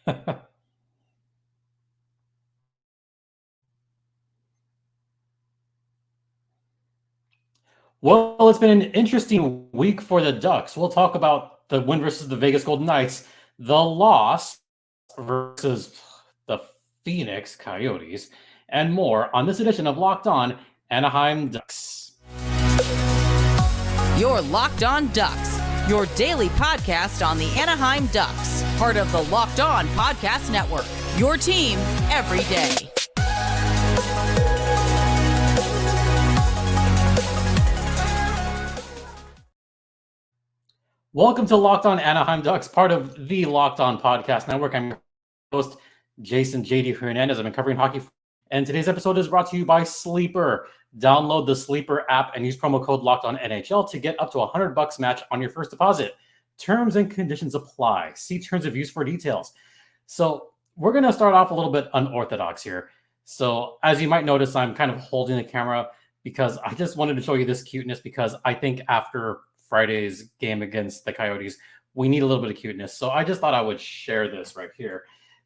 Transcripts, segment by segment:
Well, it's been an interesting week for the Ducks. We'll talk about the win versus the Vegas Golden Knights, the loss versus the Phoenix Coyotes, and more on this edition of Locked On Anaheim Ducks. You're Locked On Ducks, your daily podcast on the Anaheim Ducks, part of the Locked On Podcast Network, your team every day. Welcome to Locked On Anaheim Ducks, part of the Locked On Podcast Network. I'm your host, Jason JD Hernandez. I've been covering hockey, and today's episode is brought to you by Sleeper. Download the Sleeper app and use promo code Locked On NHL to get up to $100 match on your first deposit. Terms and conditions apply. See terms of use for details. So we're going to start off a little bit unorthodox here. So as you might notice, I'm kind of holding the camera because I just wanted to show you this cuteness because I think after Friday's game against the Coyotes, we need a little bit of cuteness. So I just thought I would share this right here.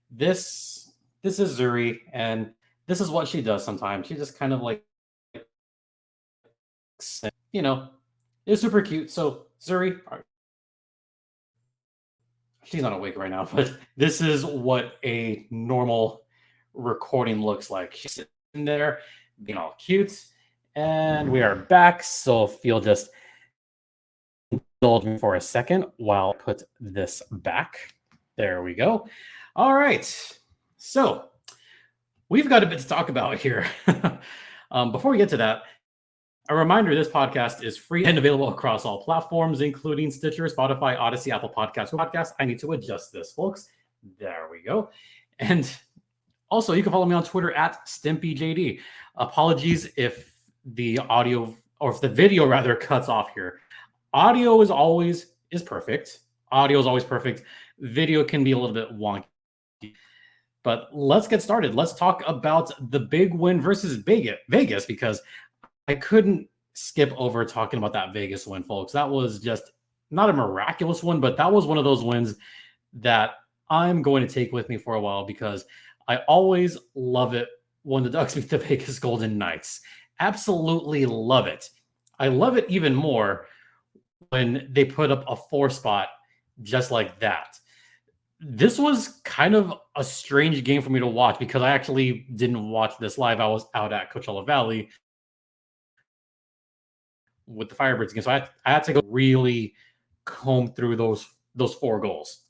This is Zuri, and this is what she does sometimes. She just kind of like, is super cute. So Zuri, she's not awake right now, but this is what a normal recording looks like. She's sitting there being all cute, and we are back. So if you'll just indulge me for a second while I put this back. There we go. All right. So we've got a bit to talk about here. Before we get to that, a reminder, this podcast is free and available across all platforms, including Stitcher, Spotify, Odyssey, Apple Podcasts. I need to adjust this, folks. There we go. And also, you can follow me on Twitter at StimpyJD. Apologies if the audio, or if the video rather, cuts off here. Audio is perfect. Audio is always perfect. Video can be a little bit wonky. But let's get started. Let's talk about the big win versus Vegas, because I couldn't skip over talking about that Vegas win, folks. That was just not a miraculous one, but that was one of those wins that I'm going to take with me for a while because I always love it when the Ducks beat the Vegas Golden Knights. Absolutely love it. I love it even more when they put up a 4 spot just like that. This was kind of a strange game for me to watch because I actually didn't watch this live. I was out at Coachella Valley with the Firebirds game. So I had to go really comb through those 4 goals.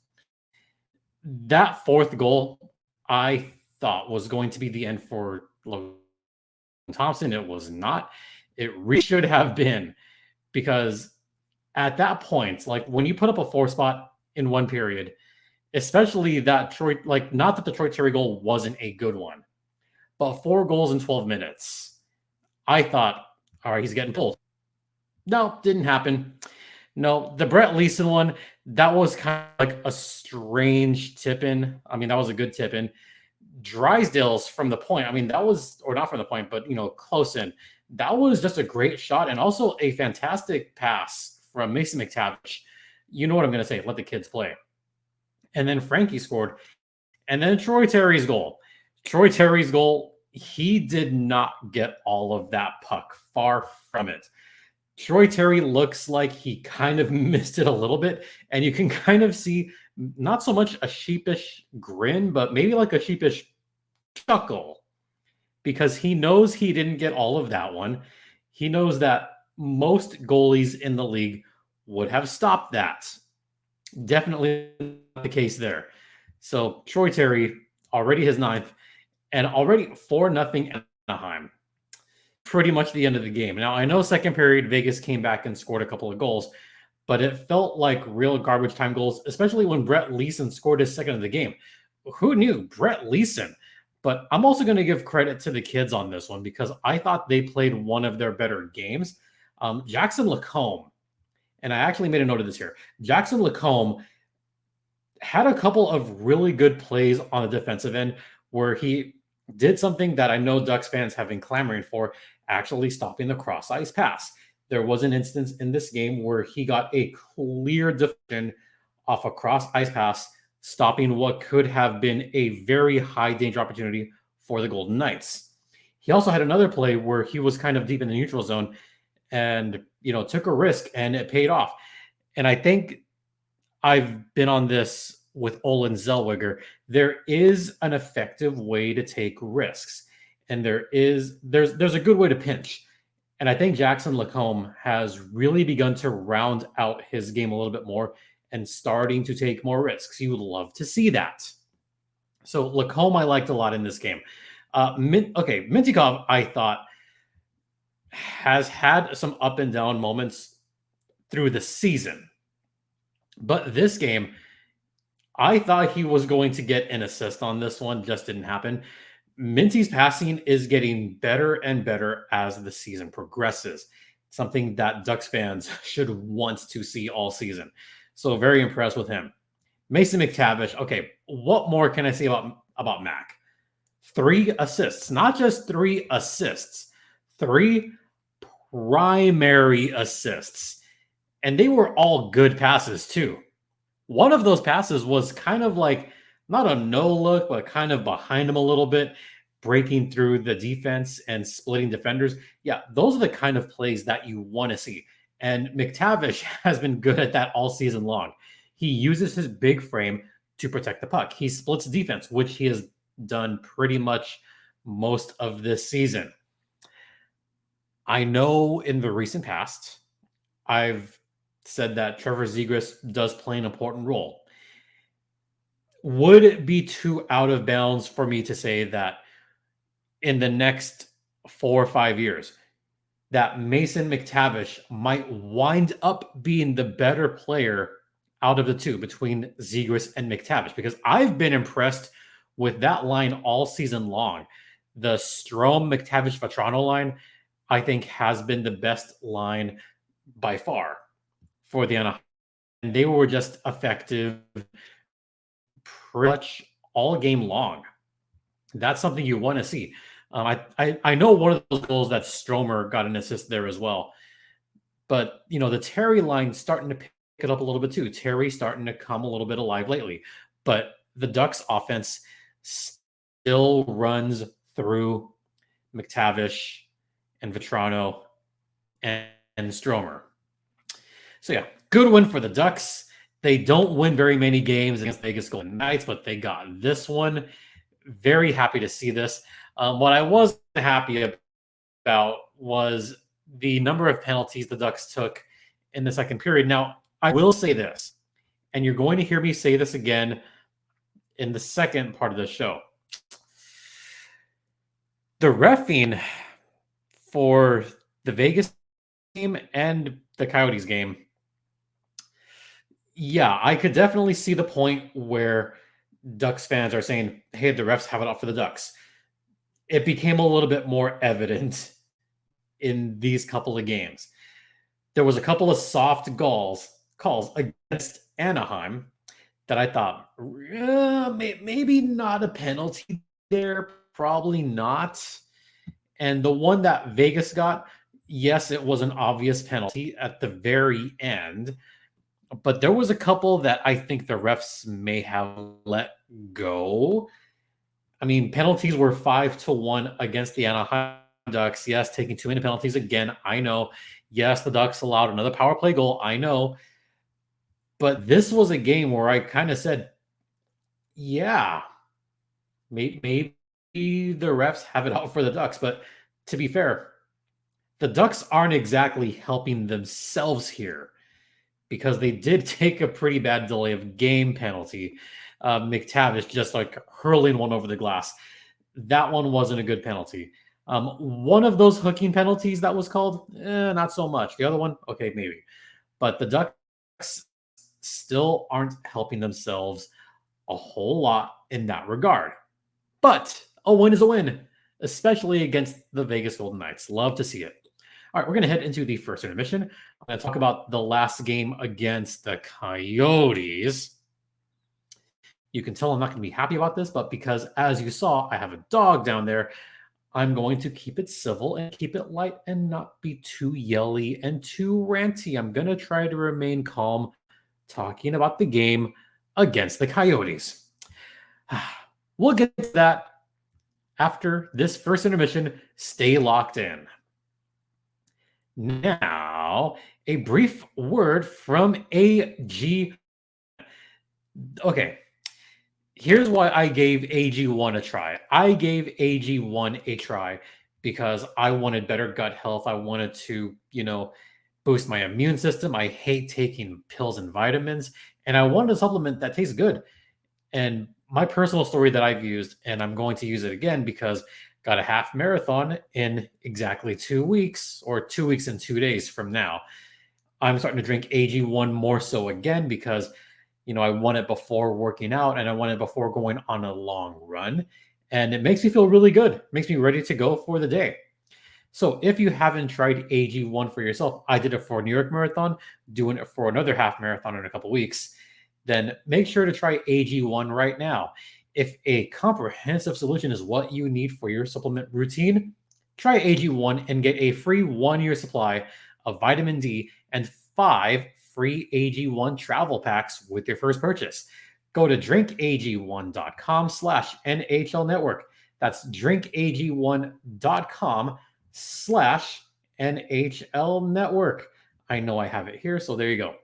That 4th goal, I thought was going to be the end for Logan Thompson. It was not. It really should have been, because at that point, like when you put up a 4 spot in one period, especially that Troy, like not that the Troy Terry goal wasn't a good one, but 4 goals in 12 minutes, I thought, all right, he's getting pulled. No, didn't happen. No, the Brett Leason one, that was kind of like a strange tip-in. I mean, that was a good tip-in. Drysdale's from the point, I mean, that was, or not from the point, but, close in. That was just a great shot and also a fantastic pass from Mason McTavish. You know what I'm going to say. Let the kids play. And then Frankie scored. And then Troy Terry's goal. He did not get all of that puck. Far from it. Troy Terry looks like he kind of missed it a little bit. And you can kind of see not so much a sheepish grin, but maybe like a sheepish chuckle. Because he knows he didn't get all of that one. He knows that most goalies in the league would have stopped that. Definitely the case there. So Troy Terry, already his 9th, and already 4-0 Anaheim. Pretty much the end of the game. Now, I know second period, Vegas came back and scored a couple of goals, but it felt like real garbage time goals, especially when Brett Leason scored his second of the game. Who knew? Brett Leason. But I'm also going to give credit to the kids on this one because I thought they played one of their better games. Jackson Lacombe, and I actually made a note of this here. Jackson Lacombe had a couple of really good plays on the defensive end where he did something that I know Ducks fans have been clamoring for, actually stopping the cross-ice pass. There was an instance in this game where he got a clear deflection off a cross-ice pass, stopping what could have been a very high danger opportunity for the Golden Knights. He also had another play where he was kind of deep in the neutral zone and, took a risk and it paid off. And I think I've been on this with Olin Zellweger. There is an effective way to take risks, and there's a good way to pinch. And I think Jackson Lacombe has really begun to round out his game a little bit more and starting to take more risks. You would love to see that. So Lacombe I liked a lot in this game. Mintyukov I thought has had some up and down moments through the season. But this game, I thought he was going to get an assist on this one. Just didn't happen. Minty's passing is getting better and better as the season progresses. Something that Ducks fans should want to see all season. So very impressed with him. Mason McTavish. Okay, what more can I say about Mac? 3 assists, not just 3 assists, 3 primary assists. And they were all good passes too. One of those passes was kind of like not a no look, but kind of behind him a little bit, breaking through the defense and splitting defenders. Yeah, those are the kind of plays that you want to see. And McTavish has been good at that all season long. He uses his big frame to protect the puck. He splits defense, which he has done pretty much most of this season. I know in the recent past, I've said that Trevor Zegras does play an important role. Would it be too out of bounds for me to say that in the next 4 or 5 years, that Mason McTavish might wind up being the better player out of the two between Zegras and McTavish? Because I've been impressed with that line all season long. The Strome, McTavish, Vatrano line, I think, has been the best line by far for the Anaheim. And they were just effective pretty much all game long. That's something you want to see. I know one of those goals that Stromer got an assist there as well. But, the Terry line starting to pick it up a little bit too. Terry starting to come a little bit alive lately. But the Ducks offense still runs through McTavish and Vatrano and Stromer. So yeah, good win for the Ducks. They don't win very many games against Vegas Golden Knights, but they got this one. Very happy to see this. What I was happy about was the number of penalties the Ducks took in the second period. Now, I will say this, and you're going to hear me say this again in the second part of the show. The reffing for the Vegas game and the Coyotes game, yeah, I could definitely see the point where Ducks fans are saying, hey, the refs have it out for the Ducks. It became a little bit more evident in these couple of games. There was a couple of soft calls against Anaheim that I thought, maybe not a penalty there, probably not. And the one that Vegas got, yes, it was an obvious penalty at the very end. But there was a couple that I think the refs may have let go. I mean, penalties were 5-1 against the Anaheim Ducks. Yes, taking too many penalties again. I know. Yes, the Ducks allowed another power play goal. I know. But this was a game where I kind of said, yeah, maybe the refs have it out for the Ducks. But to be fair, the Ducks aren't exactly helping themselves here, because they did take a pretty bad delay of game penalty. McTavish just like hurling one over the glass. That one wasn't a good penalty. One of those hooking penalties that was called, not so much. The other one, okay, maybe. But the Ducks still aren't helping themselves a whole lot in that regard. But a win is a win, especially against the Vegas Golden Knights. Love to see it. All right, we're going to head into the first intermission. I'm going to talk about the last game against the Coyotes. You can tell I'm not going to be happy about this, but because, as you saw, I have a dog down there, I'm going to keep it civil and keep it light and not be too yelly and too ranty. I'm going to try to remain calm talking about the game against the Coyotes. We'll get to that after this first intermission. Stay locked in. Now, a brief word from AG. Okay, here's why I gave AG1 a try. I gave AG1 a try because I wanted better gut health. I wanted to, boost my immune system. I hate taking pills and vitamins, and I wanted a supplement that tastes good. And my personal story that I've used, and I'm going to use it again because got a half marathon in exactly 2 weeks, or 2 weeks and 2 days from now. I'm starting to drink AG1 more so again because, I want it before working out and I want it before going on a long run. And it makes me feel really good. It makes me ready to go for the day. So if you haven't tried AG1 for yourself, I did it for New York Marathon, doing it for another half marathon in a couple weeks, then make sure to try AG1 right now. If a comprehensive solution is what you need for your supplement routine, try AG1 and get a free 1-year supply of vitamin D and 5 free AG1 travel packs with your first purchase. Go to drinkag1.com/NHL network. That's drinkag1.com/NHL network. I know I have it here, so there you go.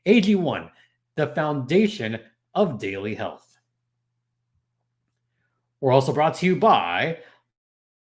AG1, the foundation of daily health. We're also brought to you by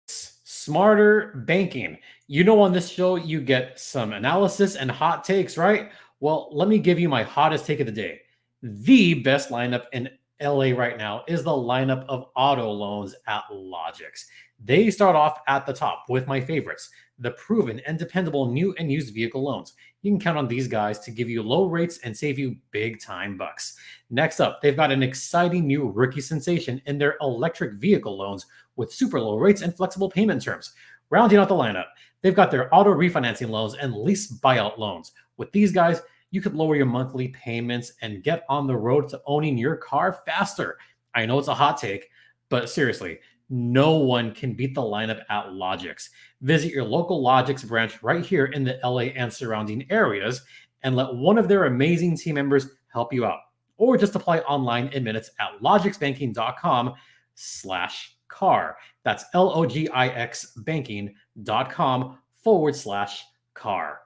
Smarter Banking. On this show, you get some analysis and hot takes, right? Well, let me give you my hottest take of the day. The best lineup in LA right now is the lineup of auto loans at Logix. They start off at the top with my favorites, the proven and dependable new and used vehicle loans. You can count on these guys to give you low rates and save you big time bucks. Next up, they've got an exciting new rookie sensation in their electric vehicle loans with super low rates and flexible payment terms. Rounding out the lineup, they've got their auto refinancing loans and lease buyout loans. With these guys, you could lower your monthly payments and get on the road to owning your car faster. I know it's a hot take, but seriously, no one can beat the lineup at Logix. Visit your local Logix branch right here in the LA and surrounding areas and let one of their amazing team members help you out. Or just apply online in minutes at logixbanking.com/car. That's logixbanking.com/car.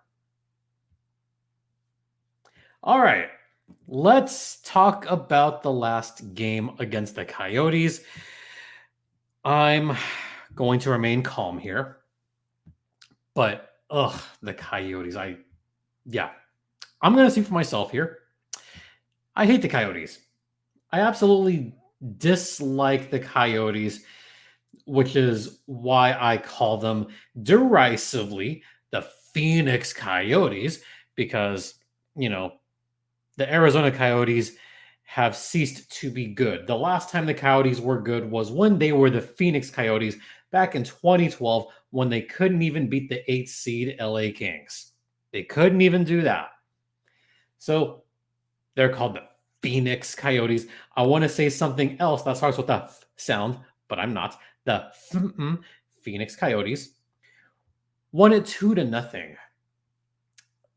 All right, let's talk about the last game against the Coyotes. I'm going to remain calm here, but the Coyotes. I'm going to speak for myself here. I hate the Coyotes. I absolutely dislike the Coyotes, which is why I call them derisively the Phoenix Coyotes, because, the Arizona Coyotes have ceased to be good. The last time the Coyotes were good was when they were the Phoenix Coyotes back in 2012, when they couldn't even beat the 8th seed LA Kings. They couldn't even do that. So they're called the Phoenix Coyotes. I want to say something else that starts with the F sound, but I'm not. The Phoenix Coyotes won it 2-0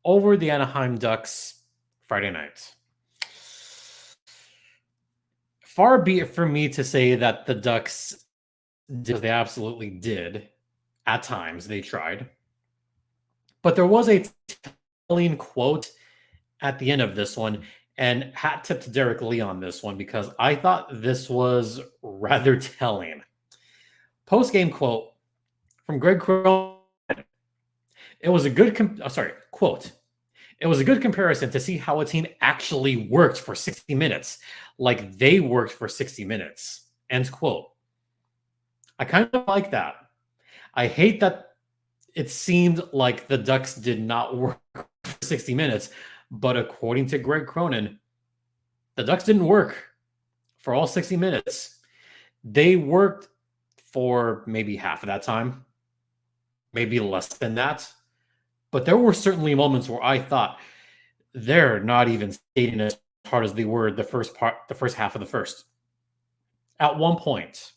over the Anaheim Ducks Friday night. Far be it from me to say that the Ducks did what they absolutely did. At times, they tried. But there was a telling quote at the end of this one, and hat tip to Derek Lee on this one, because I thought this was rather telling. Post-game quote from Greg Cronin. It was a good quote. It was a good comparison to see how a team actually worked for 60 minutes, like they worked for 60 minutes. End quote. I kind of like that. I hate that it seemed like the Ducks did not work for 60 minutes, but according to Greg Cronin, the Ducks didn't work for all 60 minutes. They worked for maybe half of that time, maybe less than that. But there were certainly moments where I thought they're not even skating as hard as they were the first half of the first. At one point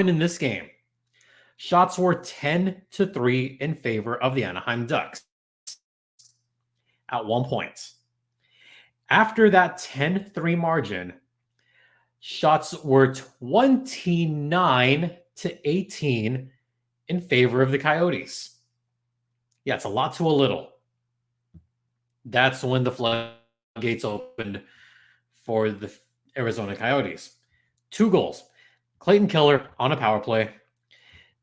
in this game, shots were 10-3 in favor of the Anaheim Ducks. At one point. After that 10-3 margin, shots were 29-18 in favor of the Coyotes. Yeah, it's a lot to a little. That's when the floodgates opened for the Arizona Coyotes. 2 goals. Clayton Keller on a power play.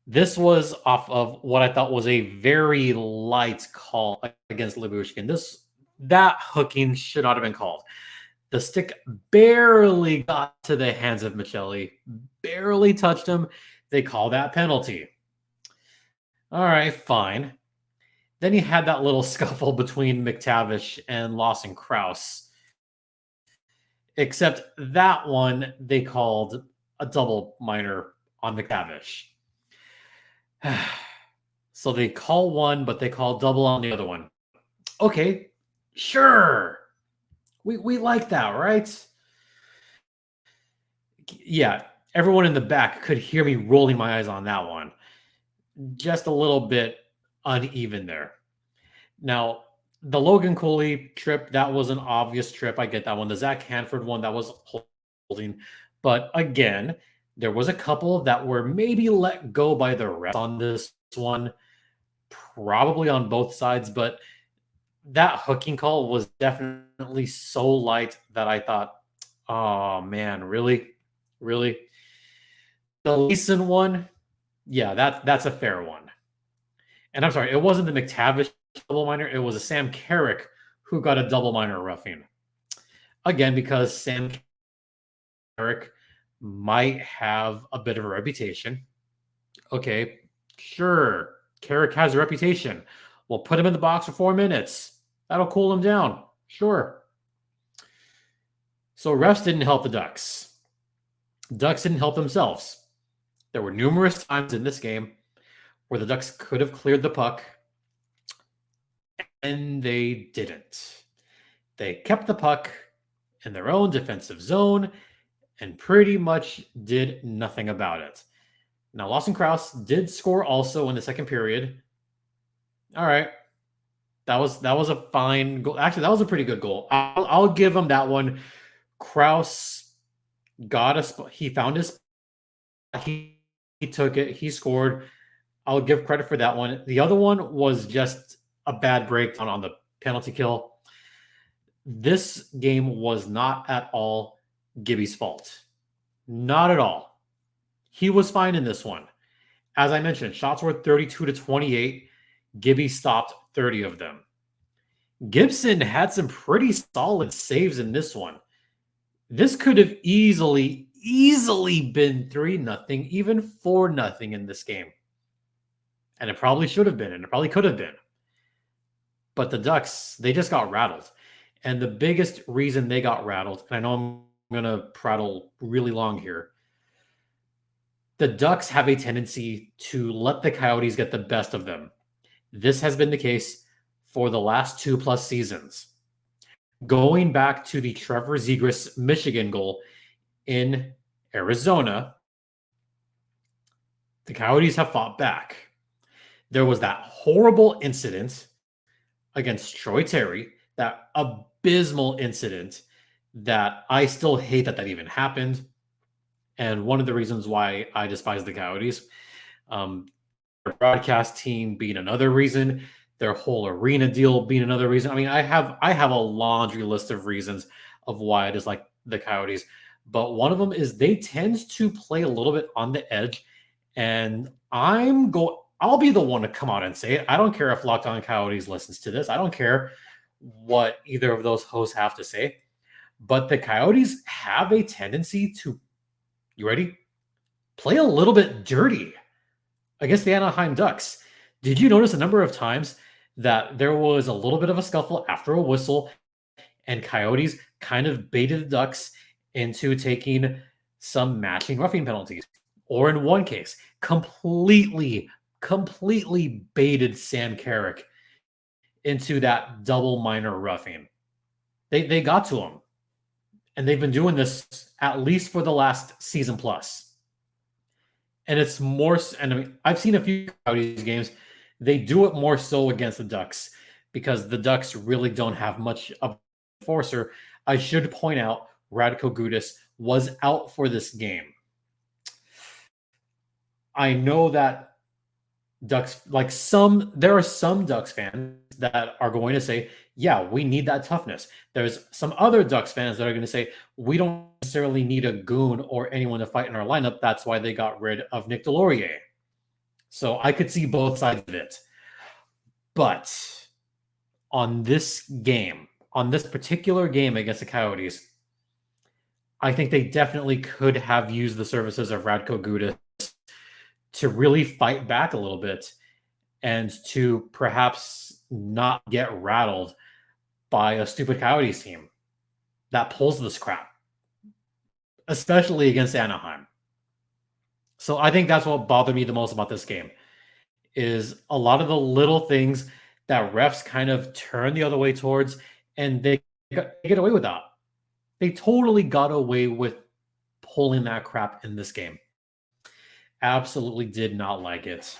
This was off of what I thought was a very light call against Lyubushkin. That hooking should not have been called. The stick barely got to the hands of Michelli, barely touched him. They call that penalty. All right, fine. Then he had that little scuffle between McTavish and Lawson Krause. Except that one, they called a double minor on McTavish. So they call one, but they call double on the other one. Okay, sure. We like that, right? Yeah, everyone in the back could hear me rolling my eyes on that one. Just a little bit uneven there. Now, the Logan Cooley trip, that was an obvious trip. I get that one. The Zach Hanford one, that was holding. But again, there was a couple that were maybe let go by the ref on this one, probably on both sides. But that hooking call was definitely so light that I thought, oh man, really? Really? The Leeson one, yeah, that's a fair one. And I'm sorry, it wasn't the McTavish double minor, it was a Sam Carrick who got a double minor roughing. Again, because Sam Carrick might have a bit of a reputation. Okay, sure. Carrick has a reputation. We'll put him in the box for 4 minutes. That'll cool him down. Sure. So refs didn't help the Ducks. Ducks didn't help themselves. There were numerous times in this game where the Ducks could have cleared the puck, and they didn't. They kept the puck in their own defensive zone and pretty much did nothing about it. Now, Lawson Krause did score also in the second period. All right. That was a fine goal. Actually, that was a pretty good goal. I'll give him that one. Krause got he found his spot. He took it. He scored. I'll give credit for that one. The other one was just a bad breakdown on the penalty kill. This game was not at all Gibby's fault. Not at all. He was fine in this one. As I mentioned, shots were 32-28. Gibby stopped 30 of them. Gibson had some pretty solid saves in this one. This could have easily been 3-0, even 4-0 in this game. And it probably should have been, and it probably could have been. But the Ducks, they just got rattled. And the biggest reason they got rattled, and I know I'm going to prattle really long here, the Ducks have a tendency to let the Coyotes get the best of them. This has been the case for the last 2+ seasons. Going back to the Trevor Zegras Michigan goal in Arizona, the Coyotes have fought back. There was that horrible incident against Troy Terry, that abysmal incident that I still hate that even happened. And one of the reasons why I despise the Coyotes, their broadcast team being another reason, their whole arena deal being another reason. I mean, I have a laundry list of reasons of why I dislike the Coyotes, but one of them is they tend to play a little bit on the edge, and I'll be the one to come out and say it. I don't care if Locked On Coyotes listens to this. I don't care what either of those hosts have to say, but the Coyotes have a tendency to, you ready? Play a little bit dirty against the Anaheim Ducks. Did you notice a number of times that there was a little bit of a scuffle after a whistle and Coyotes kind of baited the Ducks into taking some matching roughing penalties? Or in one case, completely baited Sam Carrick into that double minor roughing. They got to him. And they've been doing this at least for the last season plus. And it's more, and I mean, I've seen a few Coyotes games. They do it more so against the Ducks because the Ducks really don't have much of an enforcer I should point out Radko Gudas was out for this game. I know that Ducks, there are some Ducks fans that are going to say, yeah, we need that toughness. There's some other Ducks fans that are going to say, we don't necessarily need a goon or anyone to fight in our lineup. That's why they got rid of Nick Delorier. So I could see both sides of it. But on this particular game against the Coyotes, I think they definitely could have used the services of Radko Gudas to really fight back a little bit and to perhaps not get rattled by a stupid Coyotes team that pulls this crap, especially against Anaheim. So I think that's what bothered me the most about this game, is a lot of the little things that refs kind of turn the other way towards, and they get away with that. They totally got away with pulling that crap in this game. Absolutely did not like it.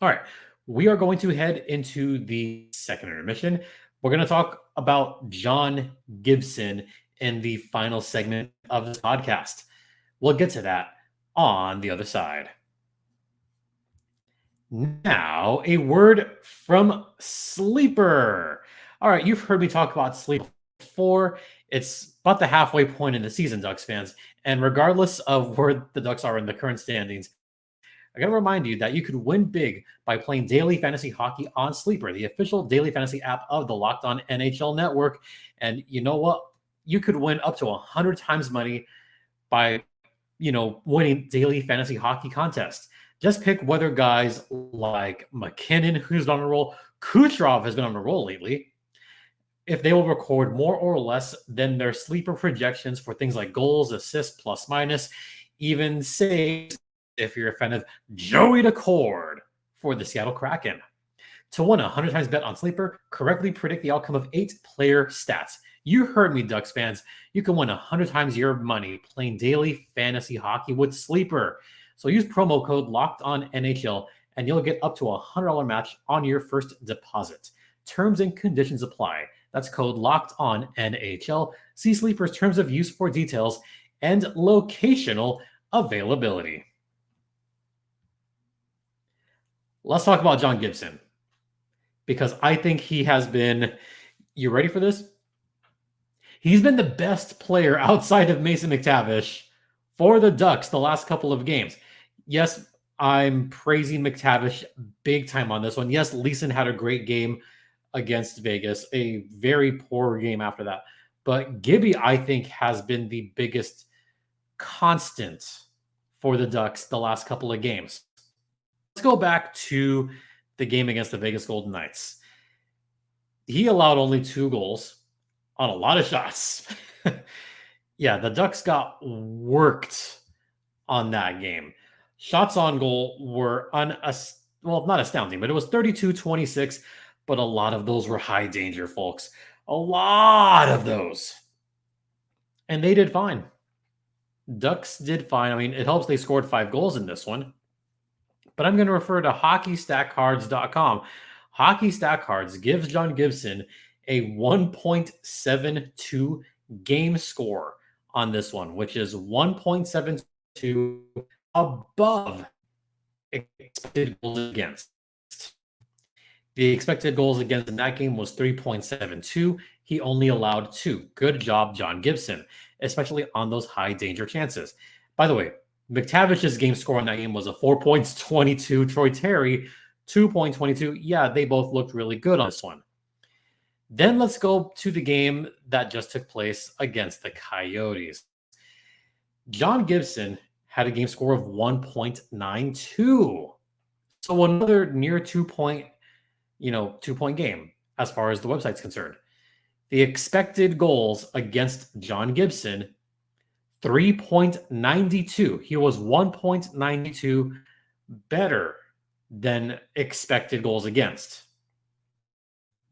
All right, we are going to head into the second intermission. We're going to talk about John Gibson in the final segment of the podcast. We'll get to that on the other side. Now, a word from Sleeper. All right, you've heard me talk about Sleeper before. It's about the halfway point in the season, Ducks fans. And regardless of where the Ducks are in the current standings, I got to remind you that you could win big by playing daily fantasy hockey on Sleeper, the official daily fantasy app of the Locked On NHL Network. And you know what? You could win up to 100 times money by, winning daily fantasy hockey contests. Just pick whether guys like McKinnon, who's on a roll, Kucherov has been on a roll lately, if they will record more or less than their Sleeper projections for things like goals, assists, plus minus, even saves, if you're a fan of Joey Decord for the Seattle Kraken. To win 100 times bet on Sleeper, correctly predict the outcome of 8 player stats. You heard me, Ducks fans. You can win 100 times your money playing daily fantasy hockey with Sleeper. So use promo code LOCKEDONNHL and you'll get up to a $100 match on your first deposit. Terms and conditions apply. That's code LOCKEDONNHL. See Sleeper's terms of use for details and locational availability. Let's talk about John Gibson, because I think he has been, you ready for this? He's been the best player outside of Mason McTavish for the Ducks the last couple of games. Yes, I'm praising McTavish big time on this one. Yes, Leeson had a great game against Vegas, a very poor game after that. But Gibby, I think, has been the biggest constant for the Ducks the last couple of games. Let's go back to the game against the Vegas Golden Knights. He allowed only 2 goals on a lot of shots. Yeah, the Ducks got worked on that game. Shots on goal were not astounding, but it was 32-26, but a lot of those were high danger, folks. A lot of those. And they did fine. Ducks did fine. I mean, it helps they scored 5 goals in this one. But I'm going to refer to HockeyStatCards.com. Hockey Stat Cards gives John Gibson a 1.72 game score on this one, which is 1.72 above expected goals against. The expected goals against in that game was 3.72. He only allowed 2. Good job, John Gibson, especially on those high danger chances. By the way, McTavish's game score on that game was a 4.22. Troy Terry, 2.22. Yeah, they both looked really good on this one. Then let's go to the game that just took place against the Coyotes. John Gibson had a game score of 1.92. So another near 2-point game as far as the website's concerned. The expected goals against John Gibson, 3.92. He was 1.92 better than expected goals against.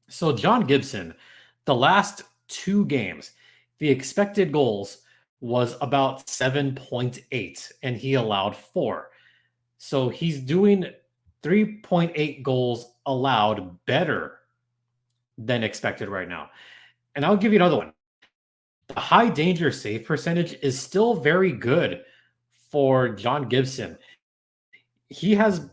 So John Gibson, the last 2 games, the expected goals was about 7.8, and he allowed 4. So he's doing 3.8 goals allowed better than expected right now. And I'll give you another one. the high danger save percentage is still very good for John Gibson. He has,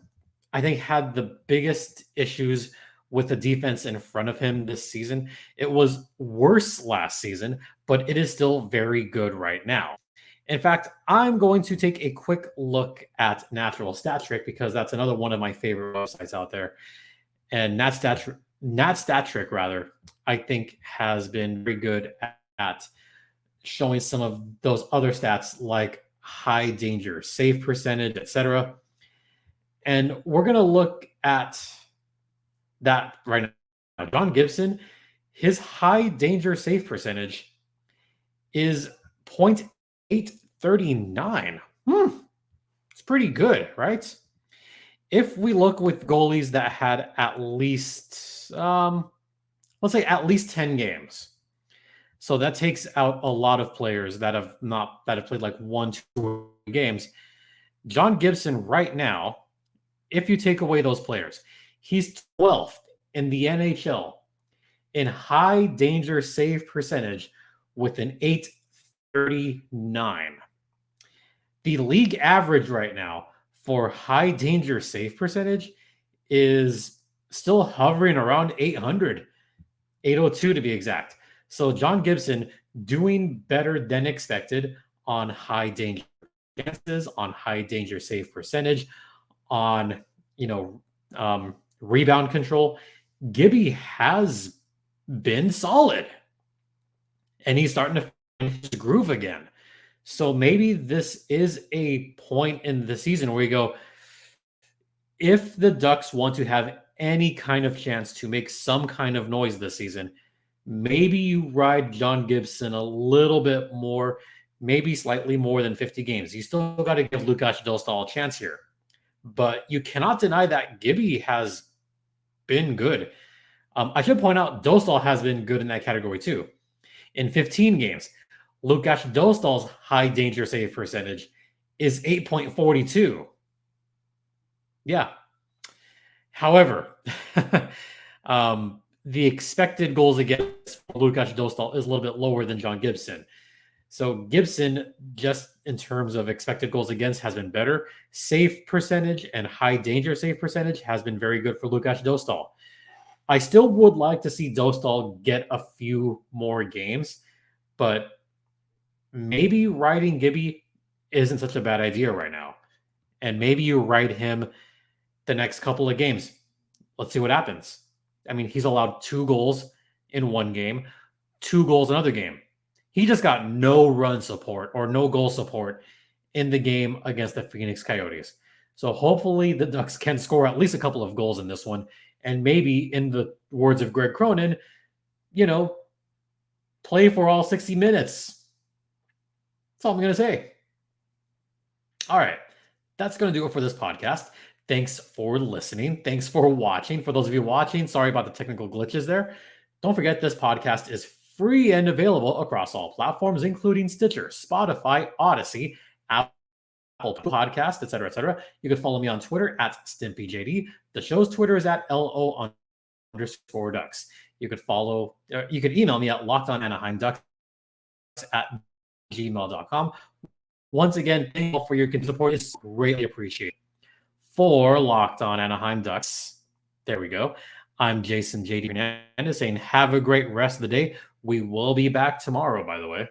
I think, had the biggest issues with the defense in front of him this season. It was worse last season, but it is still very good right now. In fact, I'm going to take a quick look at Natural Stat Trick because that's another one of my favorite websites out there. And Stat Trick, rather, I think has been very good at showing some of those other stats like high danger, save percentage, etc. And we're going to look at that right now. John Gibson, his high danger save percentage is 0.839. It's pretty good, right? If we look with goalies that had at least, let's say at least 10 games. So that takes out a lot of players that have played like 1-2 games. John Gibson right now, if you take away those players, he's 12th in the NHL in high danger save percentage with an 839. The league average right now for high danger save percentage is still hovering around 800, 802 to be exact. So John Gibson doing better than expected on high danger chances, on high danger save percentage, on rebound control. Gibby has been solid, and he's starting to find his groove again. So maybe this is a point in the season where you go, if the Ducks want to have any kind of chance to make some kind of noise this season, maybe you ride John Gibson a little bit more, maybe slightly more than 50 games. You still got to give Lukáš Dostal a chance here. But you cannot deny that Gibby has been good. I should point out Dostal has been good in that category too. In 15 games, Lukáš Dostal's high danger save percentage is 8.42. Yeah. However, the expected goals against Lukáš Dostal is a little bit lower than John Gibson. So Gibson, just in terms of expected goals against, has been better. Save percentage and high danger save percentage has been very good for Lukáš Dostal. I still would like to see Dostal get a few more games, but maybe riding Gibby isn't such a bad idea right now. And maybe you ride him the next couple of games. Let's see what happens. I mean, he's allowed 2 goals in one game, 2 goals another game. He just got no run support or no goal support in the game against the Phoenix Coyotes. So hopefully the Ducks can score at least a couple of goals in this one. And maybe, in the words of Greg Cronin, play for all 60 minutes. That's all I'm going to say. All right. That's going to do it for this podcast. Thanks for listening. Thanks for watching. For those of you watching, sorry about the technical glitches there. Don't forget, this podcast is free and available across all platforms, including Stitcher, Spotify, Odyssey, Apple Podcast, etc., etc. You can follow me on Twitter at StimpyJD. The show's Twitter is at LO_Ducks. You could email me at lockedonanaheimducks@gmail.com. Once again, thank you all for your support. It's greatly appreciated. For Locked On Anaheim Ducks, there we go. I'm Jason JD Hernandez saying have a great rest of the day. We will be back tomorrow, by the way.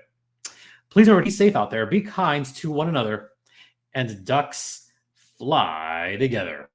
Please remember to be safe out there. Be kind to one another. And Ducks fly together.